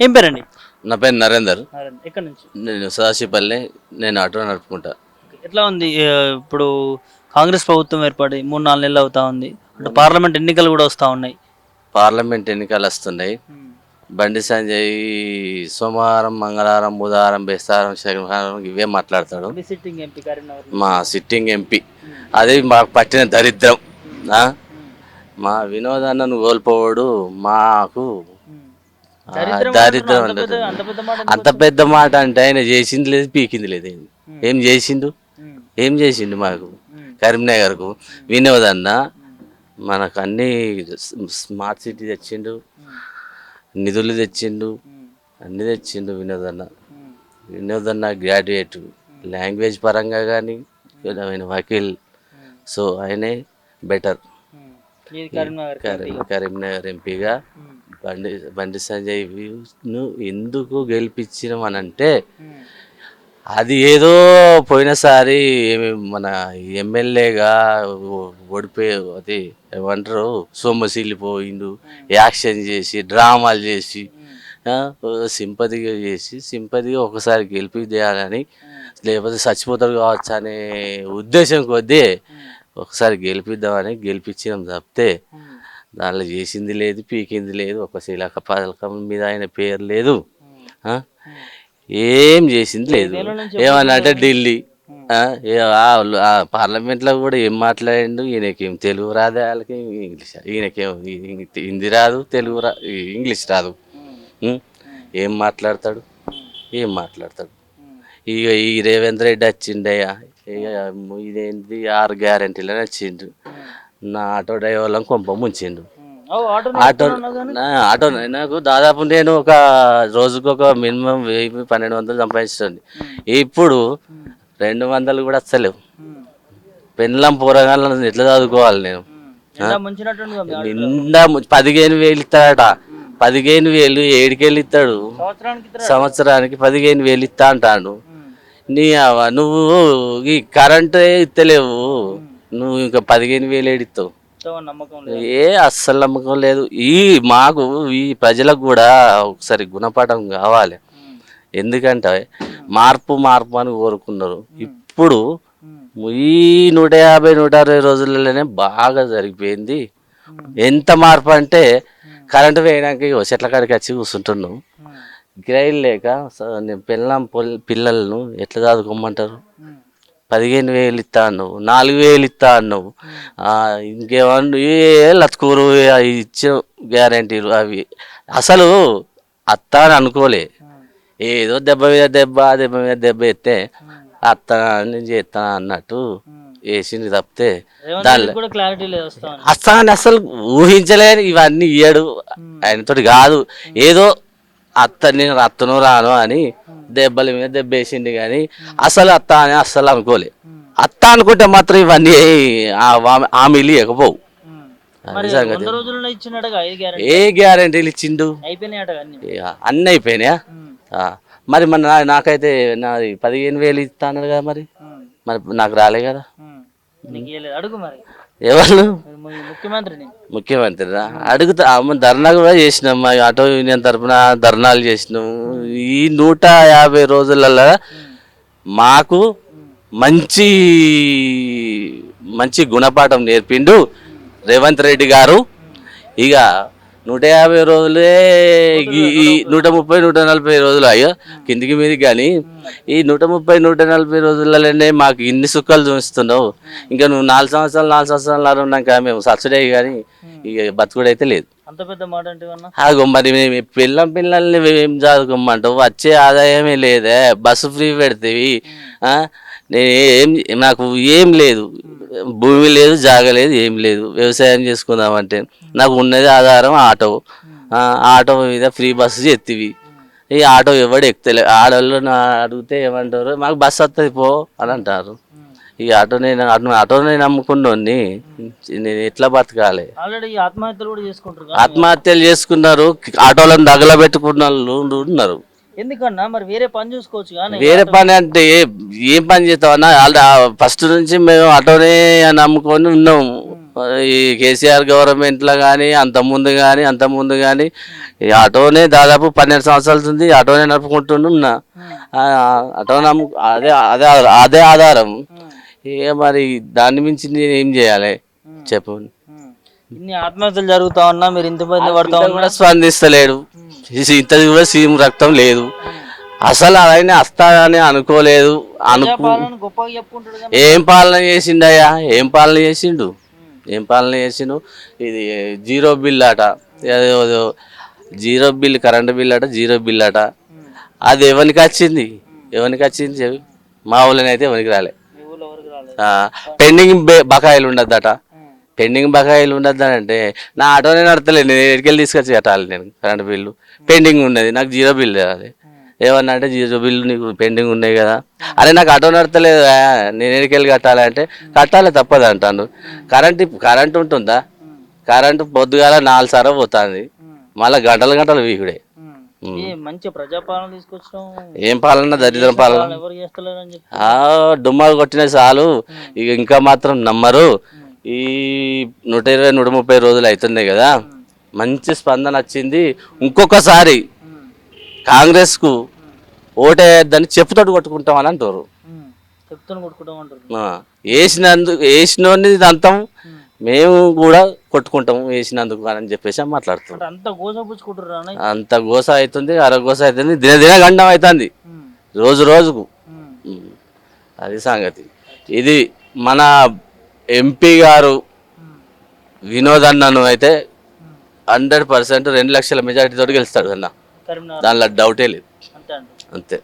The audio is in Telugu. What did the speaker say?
ఏం పేరండి? నా పేరు నరేందర్. ఎక్కడి నుంచి? నేను సదాశివపల్లి. నేను ఆటో నడుపుకుంటా. ఎట్లా ఉంది ఇప్పుడు కాంగ్రెస్ ప్రభుత్వం ఏర్పడి 3-4 నెలలు అవుతా ఉంది. అంటే పార్లమెంట్ ఎన్నికలు కూడా వస్తూ ఉన్నాయి. పార్లమెంట్ ఎన్నికలు వస్తున్నాయి. బండి సంజయ్ సోమవారం, మంగళవారం, బుధవారం, బేస్తారం, శనివారం ఇవే మాట్లాడతాడు. మీ సిట్టింగ్ ఎంపీ కరీంనగర్. మా సిట్టింగ్ ఎంపీ అది మాకు పట్టిన దరిద్రం. మా వినోదాన్నను కోల్పోవడు మాకు దరిద్రం అంటే అంత పెద్ద మాట. అంటే ఆయన చేసింది లేదు, పీకింది లేదు. ఏం చేసిండు మాకు కరీంనగర్కు వినోదన్న? మనకు అన్ని స్మార్ట్ సిటీ తెచ్చిండు, నిధులు తెచ్చిండు, అన్ని తెచ్చిండు వినోదన్న గ్రాడ్యుయేట్, లాంగ్వేజ్ పరంగా కానీ ఆయన వకీల్. సో ఆయనే బెటర్ కరీంనగర్ ఎంపీగా. బండి సంజయ్ను ఎందుకు గెలిపించినామనంటే అది ఏదో పోయినసారి మన ఎమ్మెల్యేగా ఓడిపోయి అది ఏమంటారు సొమ్మసిల్లిపోయిండు, యాక్షన్ చేసి డ్రామాలు చేసి సింపతిగా ఒకసారి గెలిపిదేయాలని, లేకపోతే చచ్చిపోతాడు కావచ్చు అనే ఉద్దేశం కొద్దీ ఒకసారి గెలిపిద్దామని గెలిపించినాం తప్పితే దానిలో చేసింది లేదు, పీకింది లేదు. ఒక శీలక పథకం మీద ఆయన పేరు లేదు, ఏం చేసింది లేదు. ఏమన్నా అంటే ఢిల్లీ పార్లమెంట్లో కూడా ఏం మాట్లాడిండు? ఈయనకేం తెలుగు రాదు, వాళ్ళకి ఇంగ్లీష్, ఈయనకేం హిందీ రాదు, తెలుగు ఇంగ్లీష్ రాదు. ఏం మాట్లాడతాడు? ఇక ఈ రేవంత్ రెడ్డి వచ్చిండయ్యా, ఇదేంటి 6 గ్యారెంటీలని వచ్చిండు. నా ఆటో డ్రైవర్లను కొంప ముంచిండు. ఆటో నాకు దాదాపు నేను ఒక రోజుకు ఒక మినిమం 1000-1200 సంపాదించండి. ఇప్పుడు 200 కూడా వస్తలేవు. పెళ్ళం పోరగాళ్ళని ఎట్లా చదువుకోవాలి నేను? నిండా 15,000 ఇస్తాడట. 15,000 ఏడికెళ్ళి ఇస్తాడు? సంవత్సరానికి 15,000 ఇస్తా అంటాడు. నువ్వు ఈ కరెంటు ఇస్తలేవు, నువ్వు ఇంకా 15,000 ఏడిస్తావు? అస్సలు నమ్మకం లేదు. మాకు ఈ ప్రజలకు కూడా ఒకసారి గుణపాఠం కావాలి. ఎందుకంటే మార్పు అని కోరుకున్నారు. ఇప్పుడు ఈ 150-160 రోజులలోనే బాగా జరిగిపోయింది. ఎంత మార్పు అంటే కరెంటు వేయడానికి చెట్ల కాడికి వచ్చి కూర్చుంటున్నాం. గిరాయిలు లేక పిల్లలను ఎట్లా చదువుకోమంటారు? 15,000 ఇస్తా అన్నావు, 4,000 ఇస్తా అన్నావు. ఇంకేమన్నా లత్కూరు ఇచ్చిన గ్యారంటీలు అవి అసలు అత్తా అని అనుకోలే. ఏదో దెబ్బ మీద దెబ్బ ఎత్తే అత్తా నేను చేస్తాను అన్నట్టు వేసింది తప్పితే దానిలో అస్తా అని అసలు ఊహించలేని. ఇవన్నీ ఇయ్యాడు ఆయనతోటి కాదు. ఏదో నేను అత్తను రాను అని దెబ్బల మీద దెబ్బ వేసింది కానీ అసలు అత్త అని అస్సలు అనుకోలే. అత్త అనుకుంటే మాత్రం ఇవన్నీ హామీలు ఇవ్వకపోవు. ఏ గ్యారంటీలు ఇచ్చిండు? అన్నీ అయిపోయినాయా? మరి నాకైతే నాది 15,000 ఇస్తా అన్నాడు కదా, మరి నాకు రాలే కదా. ఎవరు? ముఖ్యమంత్రి అడుగుతా. ధర్నా కూడా చేసినాం, మా ఆటో యూనియన్ తరఫున ధర్నాలు చేసినాం. ఈ 150 రోజులలో మాకు మంచి గుణపాఠం నేర్పిండు రేవంత్ రెడ్డి గారు. ఇక 150 రోజులే, ఈ 130-140 రోజులు అయ్యో కిందికి మీదికి. కానీ ఈ 130-140 రోజులలోనే మాకు ఇన్ని సుఖాలు చూపిస్తున్నావు. ఇంకా నువ్వు 4 సంవత్సరాలు ఉన్నాక మేము సబ్సిడీ కానీ ఇక బతుకుడైతే లేదు. అంత పెద్ద మాట అంటే మరి మేము పిల్లల్ని ఏం చదువుకోమంటావు? వచ్చే ఆదాయమే లేదే. బస్సు ఫ్రీ పెడతావి, నాకు ఏం లేదు, భూమి లేదు, జాగ లేదు, ఏం లేదు. వ్యవసాయం చేసుకుందామంటే నాకు ఉన్నది ఆధారం ఆటో మీద ఫ్రీ బస్సు చేతివి. ఈ ఆటో ఎవడు ఎక్కలే. ఆడవాళ్ళు అడిగితే ఏమంటారు? మాకు బస్సు వస్తుంది పో అని అంటారు. ఈ ఆటోనే నమ్ముకున్నోని నేను ఎట్లా బతకాలి? ఆత్మహత్యలు చేసుకున్నారు, ఆటోలను తగలబెట్టుకున్న వాళ్ళు ఉన్నారు. ఎందుకన్నా మరి వేరే పని చూసుకోవచ్చు. వేరే పని అంటే ఏం పని చేస్తామన్నా? ఫస్ట్ నుంచి మేము ఆటోనే నమ్ముకొని ఉన్నాము. ఈ కేసీఆర్ గవర్నమెంట్లో కానీ అంతకుముందు కానీ ఈ ఆటోనే దాదాపు 12 సంవత్సరాల ఉంది ఆటోనే నడుపుకుంటున్నా. ఆటో అదే ఆధారం. ఇక మరి దాన్ని మించి నేను ఏం చేయాలి చెప్పు. ఇన్ని ఆత్మహత్యలు జరుగుతా ఉన్నా మీరు ఇంతమంది పడతా ఉన్నా కూడా స్పందిస్తలేడు. ఇంతది కూడా సీఎం రక్తం లేదు. అసలు ఆయన వస్తానని అనుకోలేదు. గొప్పగా చెప్పుకుంటాడు. ఏం పాలన చేసిండయ్యా? ఏం పాలన చేసిండు? ఇది జీరో బిల్ అట, ఏదో జీరో బిల్, కరెంటు బిల్ అట, జీరో బిల్ అట. అది ఎవరికి వచ్చింది చెప్పి? మా ఊళ్ళోనైతే ఎవరికి రాలే. పెండింగ్ బకాయిలు ఉండద్దట. పెండింగ్ బకాయిలు ఉండద్దంటే నా ఆటోనే నడతలేదు, నేను ఎడికెళ్ళి తీసుకొచ్చి కట్టాలి. నేను కరెంటు బిల్లు పెండింగ్ ఉన్నది, నాకు జీరో బిల్ రాలి. ఏమన్నా అంటే జీరో బిల్లు నీకు పెండింగ్ ఉన్నాయి కదా. అరే నాకు ఆటో నడతలేదు, నేను ఎడికెళ్ళి కట్టాలి అంటే కట్టాలి తప్పదు అంటాను. కరెంటు ఉంటుందా? కరెంటు పొద్దుగాల 4 సార్లు పోతుంది, మళ్ళీ గంటలు వీకుడే. మంచి ప్రజాపాలన తీసుకొచ్చాం. ఏం పాలన? దరిద్రం పాలన. ఎవరు చేస్తలేరని చెప్పి డుమ్మాలు కొట్టిన చాలు. ఇక ఇంకా మాత్రం నమ్మరు. ఈ 120, 130 రోజులు అవుతుంది కదా, మంచి స్పందన వచ్చింది. ఇంకొకసారి కాంగ్రెస్కు ఓటేయద్దని చెప్పుతోటి కొట్టుకుంటామని అంటారు. వేసినోని అంతం మేము కూడా కొట్టుకుంటాము వేసినందుకు అని చెప్పేసి మాట్లాడుతున్నాం. అంత గోస అవుతుంది, అరగోస అవుతుంది, దిన గండం అవుతుంది రోజుకు. అది సంగతి. ఇది మన ఎంపీ గారు వినోద్ అన్నను అయితే 100% 2 లక్షల మెజారిటీ తోటి గెలుస్తాడు అన్న. దానిలో డౌటే లేదు. అంతే.